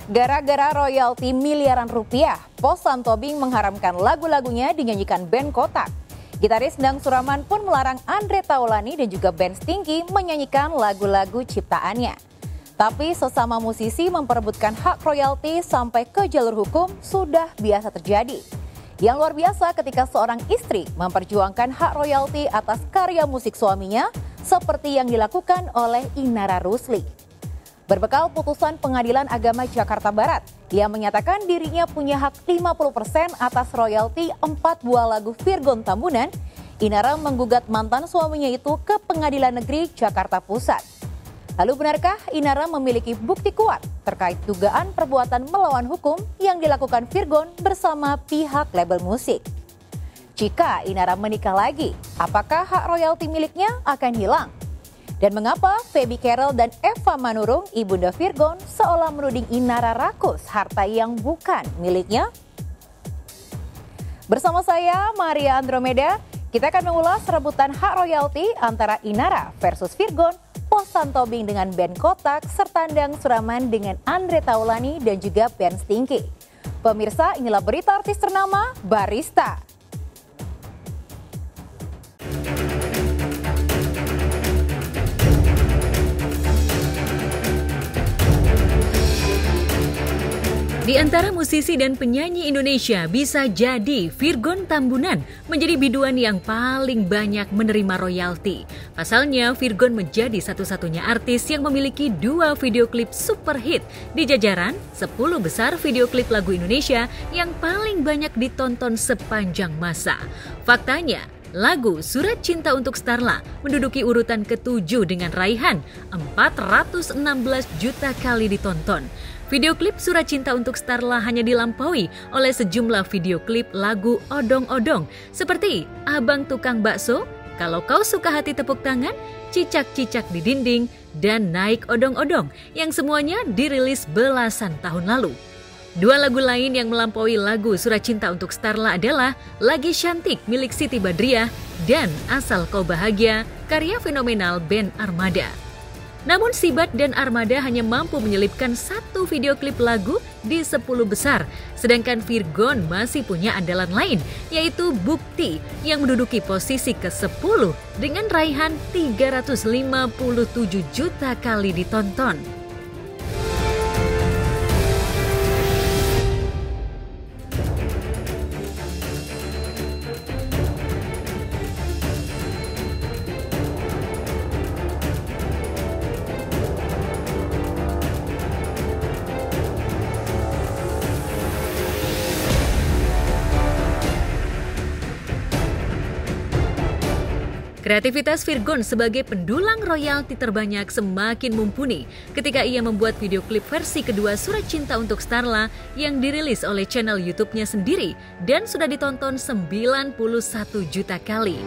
Gara-gara royalti miliaran rupiah, Pos Santobing mengharamkan lagu-lagunya dinyanyikan band Kotak. Gitaris Endang Suraman pun melarang Andre Taulany dan juga band Stinky menyanyikan lagu-lagu ciptaannya. Tapi sesama musisi memperebutkan hak royalti sampai ke jalur hukum sudah biasa terjadi. Yang luar biasa ketika seorang istri memperjuangkan hak royalti atas karya musik suaminya seperti yang dilakukan oleh Inara Rusli. Berbekal putusan Pengadilan Agama Jakarta Barat, ia menyatakan dirinya punya hak 50% atas royalti 4 buah lagu Virgon Tambunan. Inara menggugat mantan suaminya itu ke Pengadilan Negeri Jakarta Pusat. Lalu benarkah Inara memiliki bukti kuat terkait dugaan perbuatan melawan hukum yang dilakukan Virgon bersama pihak label musik? Jika Inara menikah lagi, apakah hak royalti miliknya akan hilang? Dan mengapa Feby Carol dan Eva Manurung, ibunda Virgon, seolah menuding Inara rakus harta yang bukan miliknya? Bersama saya, Maria Andromeda, kita akan mengulas rebutan hak royalti antara Inara versus Virgon, Pos Santobing dengan band Kotak, serta Endang Suraman dengan Andre Taulany dan juga band Stinky. Pemirsa, inilah berita artis ternama Barista. Di antara musisi dan penyanyi Indonesia, bisa jadi Virgon Tambunan menjadi biduan yang paling banyak menerima royalti. Pasalnya, Virgon menjadi satu-satunya artis yang memiliki 2 video klip super hit di jajaran 10 besar video klip lagu Indonesia yang paling banyak ditonton sepanjang masa. Faktanya, lagu Surat Cinta untuk Starla menduduki urutan ke-7 dengan raihan 416 juta kali ditonton. Video klip Surat Cinta untuk Starla hanya dilampaui oleh sejumlah video klip lagu odong-odong seperti Abang Tukang Bakso, Kalau Kau Suka Hati Tepuk Tangan, Cicak-Cicak di Dinding, dan Naik Odong-odong yang semuanya dirilis belasan tahun lalu. 2 lagu lain yang melampaui lagu Surat Cinta untuk Starla adalah Lagi Cantik milik Siti Badriah dan Asal Kau Bahagia karya fenomenal band Armada. Namun Sibat dan Armada hanya mampu menyelipkan 1 video klip lagu di 10 besar, sedangkan Virgon masih punya andalan lain, yaitu Bukti yang menduduki posisi ke-10 dengan raihan 357 juta kali ditonton. Kreativitas Virgon sebagai pendulang royalti terbanyak semakin mumpuni ketika ia membuat video klip versi kedua Surat Cinta untuk Starla yang dirilis oleh channel YouTube-nya sendiri dan sudah ditonton 91 juta kali.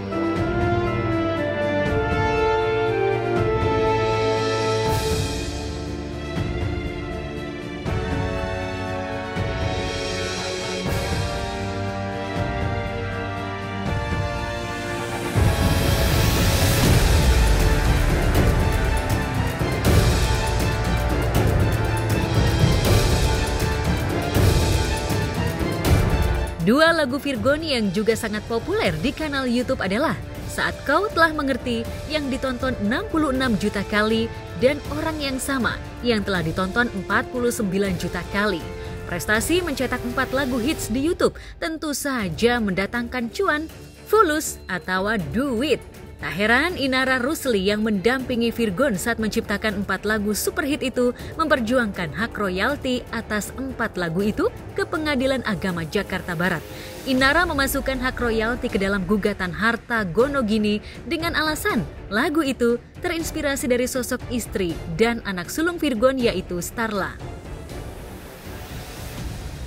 Dua lagu Virgon yang juga sangat populer di kanal YouTube adalah Saat Kau Telah Mengerti yang ditonton 66 juta kali dan Orang Yang Sama yang telah ditonton 49 juta kali. Prestasi mencetak 4 lagu hits di YouTube tentu saja mendatangkan cuan, fulus atau duit. Tak heran Inara Rusli yang mendampingi Virgon saat menciptakan 4 lagu super hit itu memperjuangkan hak royalti atas 4 lagu itu ke Pengadilan Agama Jakarta Barat. Inara memasukkan hak royalti ke dalam gugatan harta Gonogini dengan alasan lagu itu terinspirasi dari sosok istri dan anak sulung Virgon yaitu Starla.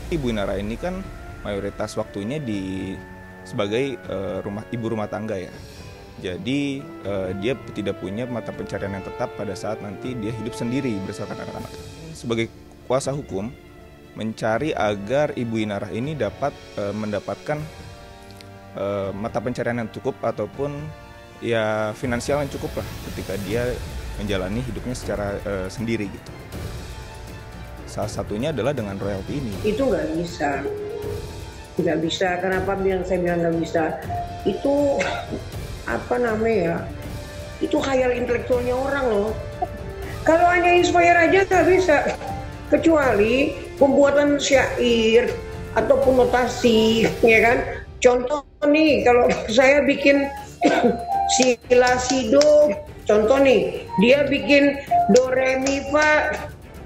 Ibu Inara ini kan mayoritas waktunya sebagai ibu rumah tangga ya. Jadi dia tidak punya mata pencarian yang tetap pada saat nanti dia hidup sendiri bersama anak-anak. Sebagai kuasa hukum, mencari agar Ibu Inara ini dapat mendapatkan mata pencarian yang cukup ataupun ya finansial yang cukup lah ketika dia menjalani hidupnya secara sendiri gitu. Salah satunya adalah dengan royalti ini. Itu nggak bisa. Kenapa saya bilang nggak bisa? Itu apa namanya ya? Itu khayal intelektualnya orang loh. Kalau hanya inspire aja nggak bisa. Kecuali pembuatan syair ataupun notasi, ya kan? Contoh nih, kalau saya bikin sila si do, contoh nih, dia bikin do re mi fa,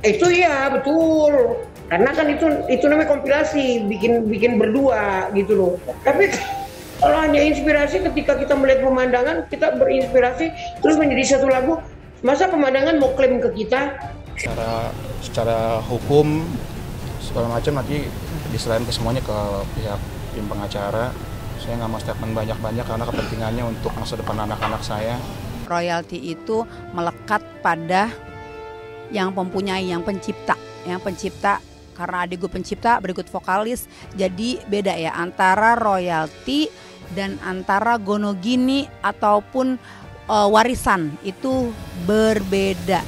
itu ya betul. Karena kan itu namanya kompilasi, bikin berdua gitu loh. Tapi kalau hanya inspirasi, ketika kita melihat pemandangan, kita berinspirasi terus menjadi satu lagu, masa pemandangan mau klaim ke kita? Secara hukum segala macam nanti diserahin ke semuanya ke pihak tim pengacara. Saya nggak mau statement banyak-banyak karena kepentingannya untuk masa depan anak-anak saya. Royalti itu melekat pada yang mempunyai, yang pencipta. Karena adik gue pencipta, berikut vokalis, jadi beda ya antara royalti dan antara gonogini ataupun warisan, itu berbeda.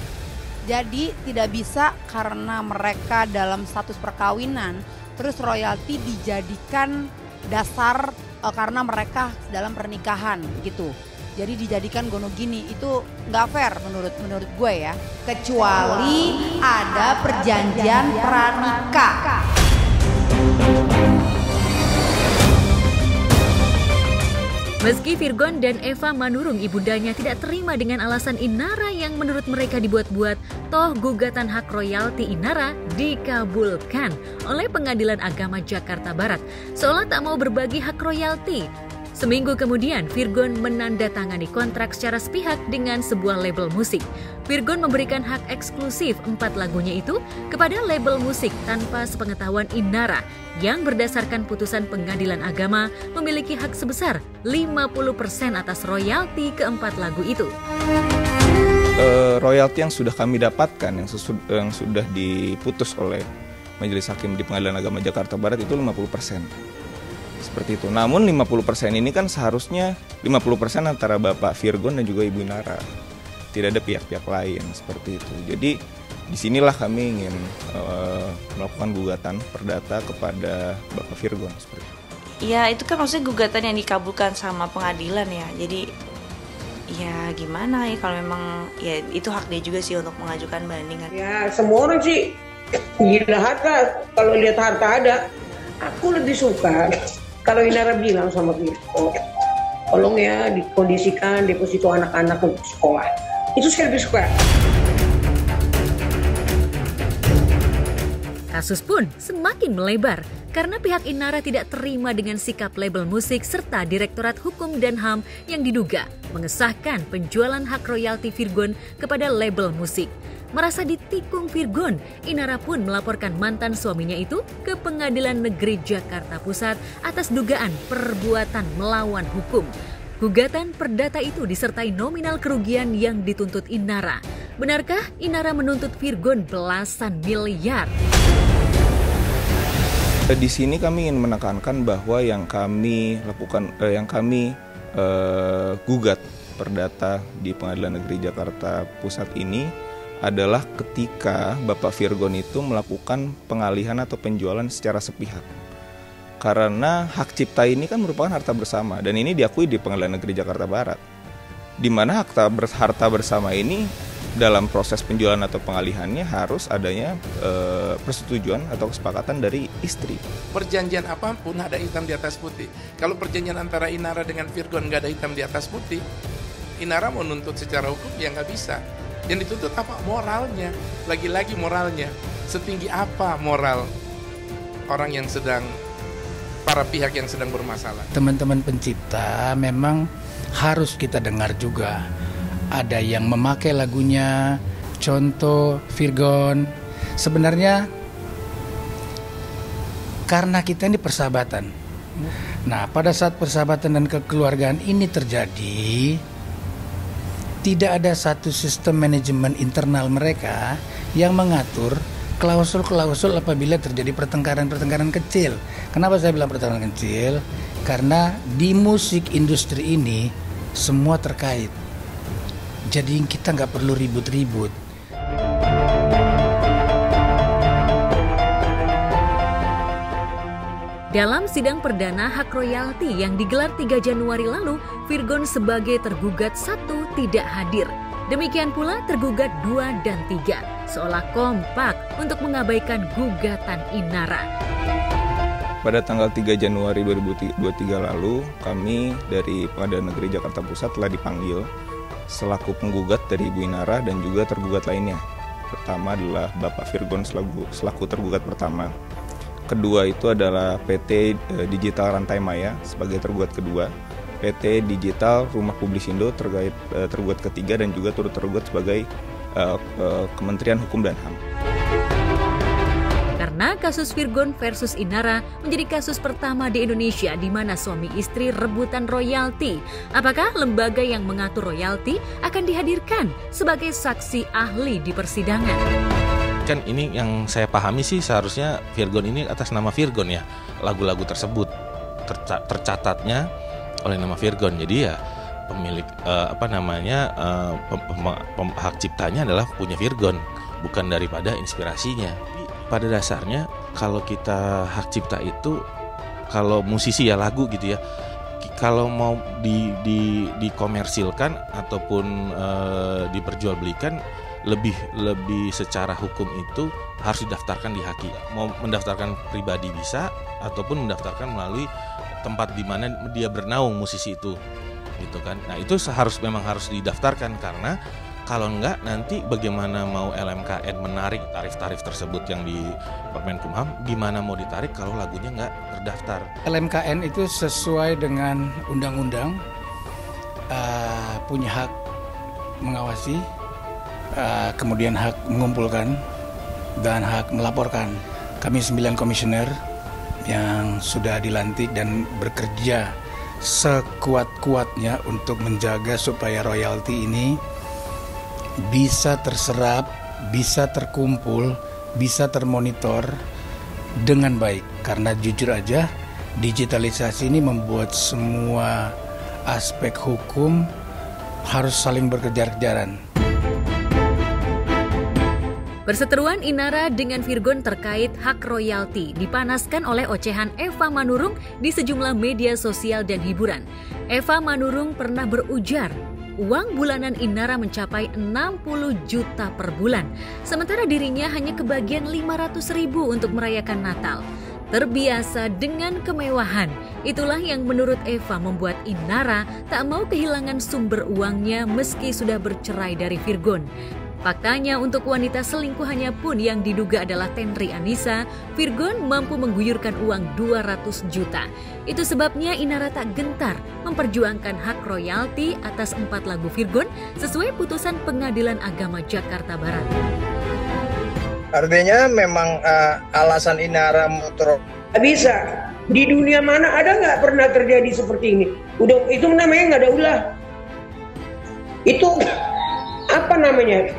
Jadi tidak bisa karena mereka dalam status perkawinan terus royalti dijadikan dasar karena mereka dalam pernikahan gitu. Jadi dijadikan gonogini, itu nggak fair menurut gue ya. Kecuali ada perjanjian pranikah. Meski Virgon dan Eva Manurung ibundanya tidak terima dengan alasan Inara yang menurut mereka dibuat-buat, toh gugatan hak royalti Inara dikabulkan oleh Pengadilan Agama Jakarta Barat, seolah tak mau berbagi hak royalti. Seminggu kemudian, Virgon menandatangani kontrak secara sepihak dengan sebuah label musik. Virgon memberikan hak eksklusif 4 lagunya itu kepada label musik tanpa sepengetahuan Inara yang berdasarkan putusan Pengadilan Agama memiliki hak sebesar 50% atas royalti ke-4 lagu itu. Royalti yang sudah kami dapatkan, yang sudah diputus oleh Majelis Hakim di Pengadilan Agama Jakarta Barat itu 50%. Seperti itu. Namun 50% ini kan seharusnya 50% antara Bapak Virgon dan juga Ibu Inara. Tidak ada pihak-pihak lain seperti itu. Jadi disinilah kami ingin melakukan gugatan perdata kepada Bapak Virgon seperti itu. Ya itu kan maksudnya gugatan yang dikabulkan sama pengadilan ya. Jadi ya gimana ya, kalau memang ya itu hak dia juga sih untuk mengajukan banding. Ya semua orang sih gila harta. Kalau lihat harta ada, aku lebih suka kalau Inara bilang sama Virgon, tolong ya dikondisikan deposito anak-anak untuk sekolah. Itu saya lebih suka. Kasus pun semakin melebar karena pihak Inara tidak terima dengan sikap label musik serta Direktorat Hukum dan HAM yang diduga mengesahkan penjualan hak royalti Virgon kepada label musik. Merasa ditikung Virgon, Inara pun melaporkan mantan suaminya itu ke Pengadilan Negeri Jakarta Pusat atas dugaan perbuatan melawan hukum. Gugatan perdata itu disertai nominal kerugian yang dituntut Inara. Benarkah Inara menuntut Virgon belasan miliar? Di sini kami ingin menekankan bahwa yang kami lakukan, gugat perdata di Pengadilan Negeri Jakarta Pusat ini adalah ketika Bapak Virgon itu melakukan pengalihan atau penjualan secara sepihak. Karena hak cipta ini kan merupakan harta bersama dan ini diakui di Pengadilan Negeri Jakarta Barat. Di mana harta bersama ini dalam proses penjualan atau pengalihannya harus adanya persetujuan atau kesepakatan dari istri. Perjanjian apapun ada hitam di atas putih. Kalau perjanjian antara Inara dengan Virgon nggak ada hitam di atas putih, Inara mau nuntut secara hukum ya nggak bisa. Yang dituntut apa? Moralnya. Lagi-lagi moralnya. Setinggi apa moral orang yang para pihak yang sedang bermasalah. Teman-teman pencipta memang harus kita dengar juga. Ada yang memakai lagunya, contoh Virgon. Sebenarnya karena kita ini persahabatan. Nah, pada saat persahabatan dan kekeluargaan ini terjadi, tidak ada satu sistem manajemen internal mereka yang mengatur klausul-klausul apabila terjadi pertengkaran kecil. Kenapa saya bilang pertengkaran kecil? Karena di musik industri ini semua terkait. Jadi kita nggak perlu ribut-ribut. Dalam sidang perdana hak royalti yang digelar 3 Januari lalu, Virgon sebagai tergugat 1 tidak hadir. Demikian pula tergugat 2 dan 3, seolah kompak untuk mengabaikan gugatan Inara. Pada tanggal 3 Januari 2023 lalu, kami dari Pengadilan Negeri Jakarta Pusat telah dipanggil selaku penggugat dari Ibu Inara dan juga tergugat lainnya. Pertama adalah Bapak Virgon selaku tergugat pertama. Kedua itu adalah PT Digital Rantai Maya sebagai tergugat kedua, PT Digital Rumah Publisindo tergugat ketiga, dan juga turut tergugat sebagai Kementerian Hukum dan HAM. Karena kasus Virgon versus Inara menjadi kasus pertama di Indonesia di mana suami istri rebutan royalti, apakah lembaga yang mengatur royalti akan dihadirkan sebagai saksi ahli di persidangan? Kan ini yang saya pahami sih seharusnya Virgon ini atas nama Virgon ya, lagu-lagu tersebut tercatatnya oleh nama Virgon. Jadi ya pemilik hak ciptanya adalah punya Virgon, bukan daripada inspirasinya. Pada dasarnya kalau kita hak cipta itu, kalau musisi ya lagu gitu ya, kalau mau dikomersilkan ataupun diperjualbelikan, lebih secara hukum itu harus didaftarkan di HAKI. Mau mendaftarkan pribadi bisa, ataupun mendaftarkan melalui tempat di mana dia bernaung musisi itu, gitu kan. Nah itu memang harus didaftarkan, karena kalau enggak nanti bagaimana mau LMKN menarik tarif-tarif tersebut yang di Permenkumham, gimana mau ditarik kalau lagunya enggak terdaftar. LMKN itu sesuai dengan undang-undang punya hak mengawasi, kemudian hak mengumpulkan dan hak melaporkan. Kami 9 komisioner yang sudah dilantik dan bekerja sekuat-kuatnya untuk menjaga supaya royalti ini bisa terserap, bisa terkumpul, bisa termonitor dengan baik. Karena jujur aja, digitalisasi ini membuat semua aspek hukum harus saling berkejar-kejaran. Perseteruan Inara dengan Virgon terkait hak royalti dipanaskan oleh ocehan Eva Manurung di sejumlah media sosial dan hiburan. Eva Manurung pernah berujar, uang bulanan Inara mencapai 60 juta per bulan, sementara dirinya hanya kebagian 500.000 untuk merayakan Natal. Terbiasa dengan kemewahan, itulah yang menurut Eva membuat Inara tak mau kehilangan sumber uangnya meski sudah bercerai dari Virgon. Faktanya untuk wanita selingkuhannya pun yang diduga adalah Tenri Anissa, Virgon mampu mengguyurkan uang 200 juta. Itu sebabnya Inara tak gentar memperjuangkan hak royalti atas 4 lagu Virgon sesuai putusan Pengadilan Agama Jakarta Barat. Artinya memang alasan Inara motor bisa. Di dunia mana ada nggak pernah terjadi seperti ini? Udah itu namanya nggak ada ulah. Itu apa namanya?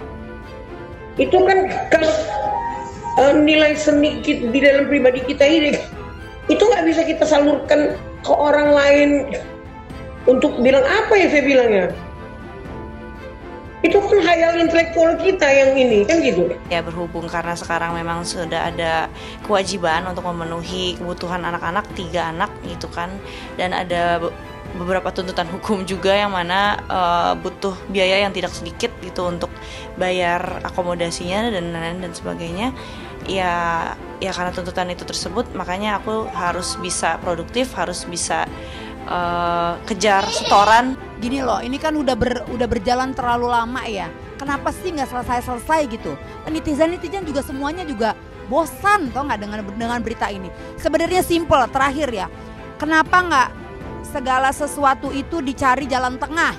Itu kan kalau nilai seni di dalam pribadi kita ini itu nggak bisa kita salurkan ke orang lain untuk bilang apa ya saya bilangnya. Itu kan khayal intelektual kita yang ini, kan gitu. Ya berhubung karena sekarang memang sudah ada kewajiban untuk memenuhi kebutuhan anak-anak, 3 anak gitu kan. Dan ada beberapa tuntutan hukum juga yang mana butuh biaya yang tidak sedikit gitu untuk bayar akomodasinya dan lain-lain dan sebagainya. Ya karena tuntutan itu tersebut, makanya aku harus bisa produktif, harus bisa kejar setoran. Gini loh, ini kan udah berjalan terlalu lama ya. Kenapa sih nggak selesai gitu? Netizen juga semuanya juga bosan toh nggak dengan berita ini. Sebenarnya simple, terakhir ya. Kenapa nggak segala sesuatu itu dicari jalan tengah?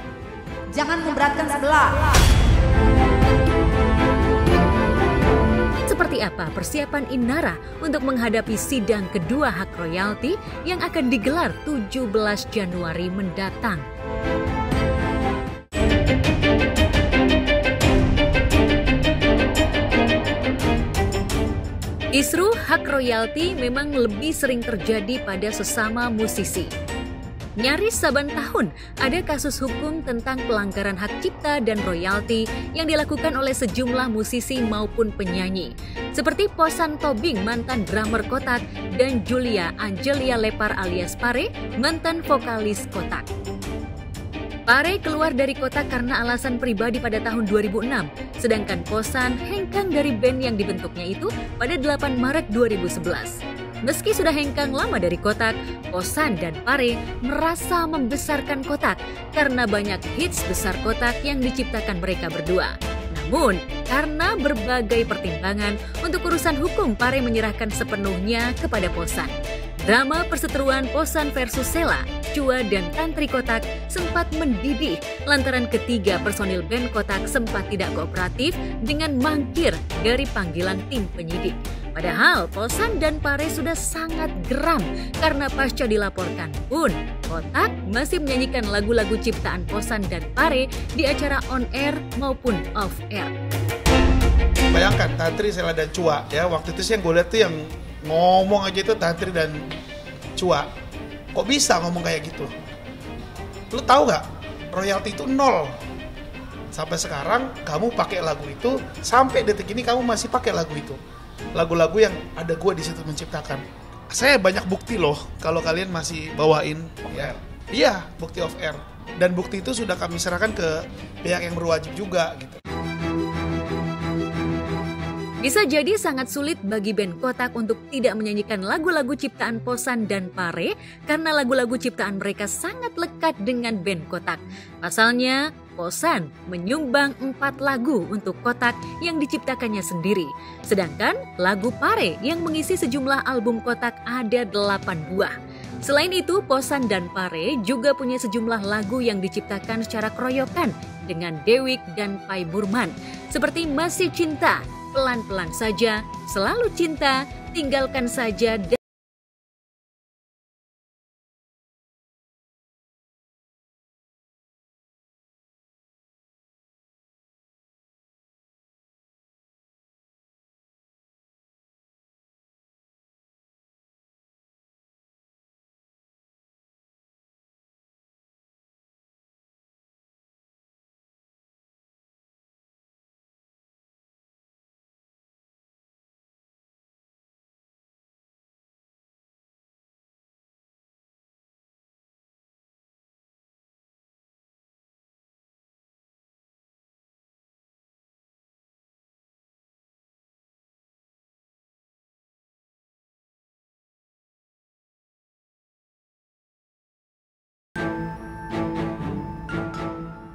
Jangan memberatkan sebelah. Seperti apa persiapan Inara untuk menghadapi sidang kedua hak royalti yang akan digelar 17 Januari mendatang? Kisruh hak royalti memang lebih sering terjadi pada sesama musisi. Nyaris saban tahun ada kasus hukum tentang pelanggaran hak cipta dan royalti yang dilakukan oleh sejumlah musisi maupun penyanyi. seperti Posan Tobing, mantan drummer Kotak, dan Julia Angelia Lepar alias Pare, mantan vokalis Kotak. Pare keluar dari Kotak karena alasan pribadi pada tahun 2006, sedangkan Posan hengkang dari band yang dibentuknya itu pada 8 Maret 2011. Meski sudah hengkang lama dari Kotak, Posan dan Pare merasa membesarkan Kotak karena banyak hits besar Kotak yang diciptakan mereka berdua. Namun, karena berbagai pertimbangan untuk urusan hukum, Pare menyerahkan sepenuhnya kepada Posan. Drama perseteruan Posan versus Sheila, Chua dan Tantri Kotak sempat mendidih lantaran ketiga personil band Kotak sempat tidak kooperatif dengan mangkir dari panggilan tim penyidik. Padahal Posan dan Pare sudah sangat geram karena pasca dilaporkan pun Kotak masih menyanyikan lagu-lagu ciptaan Posan dan Pare di acara on air maupun off air. Bayangkan Tantri, Sheila dan Chua ya, waktu itu sih yang gue lihat tuh yang ngomong aja itu Tantri dan Chua. Kok bisa ngomong kayak gitu? Lu tahu gak? Royalti itu 0. Sampai sekarang kamu pakai lagu itu, sampai detik ini kamu masih pakai lagu itu. Lagu-lagu yang ada gue di situ menciptakan. Saya banyak bukti loh kalau kalian masih bawain ya. Iya, bukti off air. Dan bukti itu sudah kami serahkan ke pihak yang berwajib juga gitu. Bisa jadi sangat sulit bagi band Kotak untuk tidak menyanyikan lagu-lagu ciptaan Posan dan Pare karena lagu-lagu ciptaan mereka sangat lekat dengan band Kotak. Pasalnya, Posan menyumbang 4 lagu untuk Kotak yang diciptakannya sendiri. Sedangkan lagu Pare yang mengisi sejumlah album Kotak ada 8 buah. Selain itu, Posan dan Pare juga punya sejumlah lagu yang diciptakan secara keroyokan dengan Dewiq dan Pai Burman, seperti Masih Cinta, Pelan-pelan saja, Selalu cinta, Tinggalkan saja, dan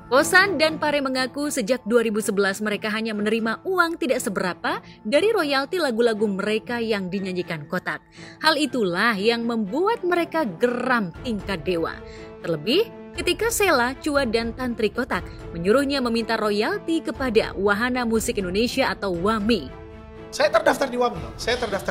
Posan dan Pare mengaku sejak 2011 mereka hanya menerima uang tidak seberapa dari royalti lagu-lagu mereka yang dinyanyikan Kotak. Hal itulah yang membuat mereka geram tingkat dewa. Terlebih ketika Sheila, Chua dan Tantri Kotak menyuruhnya meminta royalti kepada Wahana Musik Indonesia atau WAMI. Saya terdaftar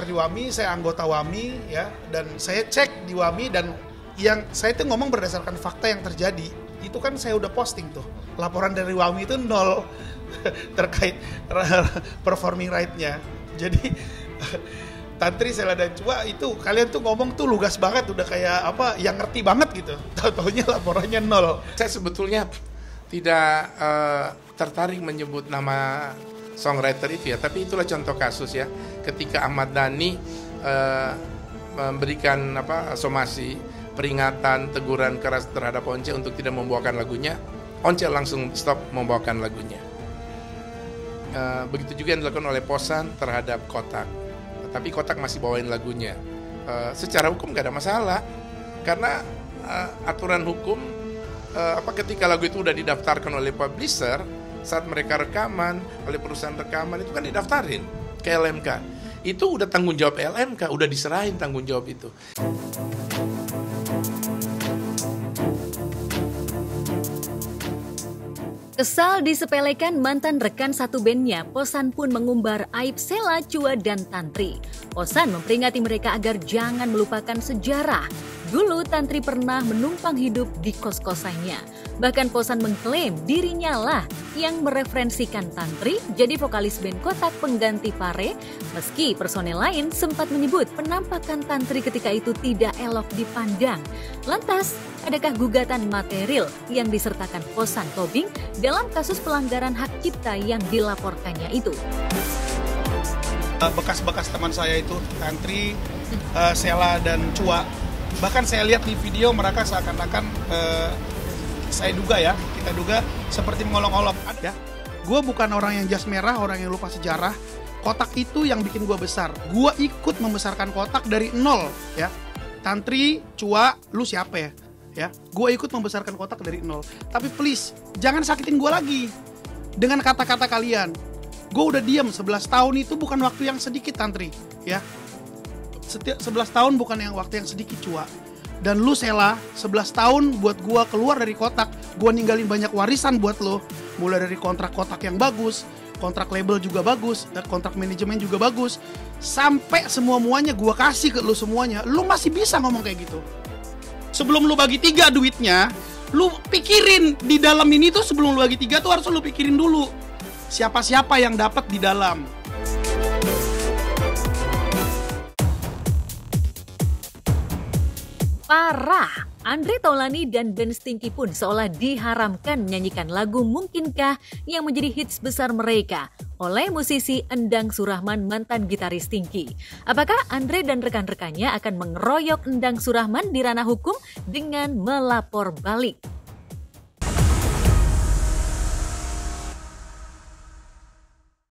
di WAMI, saya anggota WAMI ya, dan saya cek di WAMI dan yang saya itu ngomong berdasarkan fakta yang terjadi. Itu kan saya udah posting tuh, laporan dari WAMI itu 0 terkait performing right-nya. Jadi Tantri, Sheila dan Chua itu kalian tuh ngomong tuh lugas banget, udah kayak apa yang ngerti banget gitu. Tahu-taunya laporannya 0. Saya sebetulnya tidak tertarik menyebut nama songwriter itu ya, tapi itulah contoh kasus ya. Ketika Ahmad Dhani memberikan somasi, peringatan, teguran keras terhadap Once untuk tidak membawakan lagunya, Once langsung stop membawakan lagunya. Begitu juga yang dilakukan oleh Posan terhadap Kotak. Tapi Kotak masih bawain lagunya. Secara hukum gak ada masalah, karena aturan hukum ketika lagu itu udah didaftarkan oleh publisher, saat mereka rekaman oleh perusahaan rekaman itu kan didaftarin ke LMK. Itu udah tanggung jawab LMK, udah diserahin tanggung jawab itu. Kesal disepelekan mantan rekan satu bandnya, Posan pun mengumbar aib Sheila, Chua, dan Tantri. Posan memperingati mereka agar jangan melupakan sejarah. Dulu Tantri pernah menumpang hidup di kos-kosannya. Bahkan Posan mengklaim dirinya lah yang mereferensikan Tantri jadi vokalis band Kotak pengganti Pare, meski personel lain sempat menyebut penampakan Tantri ketika itu tidak elok dipandang. Lantas, adakah gugatan material yang disertakan Posan Tobing dalam kasus pelanggaran hak cipta yang dilaporkannya itu? bekas-bekas teman saya itu, Tantri, Sela dan Cua. Bahkan saya lihat di video mereka seakan-akan saya duga ya, kita duga seperti mengolok-olok ya. Gue bukan orang yang jas merah, orang yang lupa sejarah. Kotak itu yang bikin gue besar. Gue ikut membesarkan kotak dari nol ya. Tantri, Cua, lu siapa ya? Ya, gue ikut membesarkan kotak dari nol. Tapi please, jangan sakitin gue lagi dengan kata-kata kalian. Gue udah diam 11 tahun itu bukan waktu yang sedikit, Tantri ya. 11 tahun bukan yang waktu yang sedikit, Cua. Dan lu Sela, 11 tahun buat gue keluar dari kotak. Gue ninggalin banyak warisan buat lo. Mulai dari kontrak kotak yang bagus, kontrak label juga bagus, kontrak manajemen juga bagus. Sampai semua-muanya gue kasih ke lu semuanya. Lu masih bisa ngomong kayak gitu. Sebelum lu bagi 3 duitnya, lu pikirin di dalam ini tuh, sebelum lu bagi 3 tuh harus lu pikirin dulu siapa-siapa yang dapat di dalam. Parah! Andre Taulany dan Ben Stinky pun seolah diharamkan menyanyikan lagu Mungkinkah yang menjadi hits besar mereka oleh musisi Endang Surahman, mantan gitaris Stinky. Apakah Andre dan rekan-rekannya akan mengeroyok Endang Surahman di ranah hukum dengan melapor balik?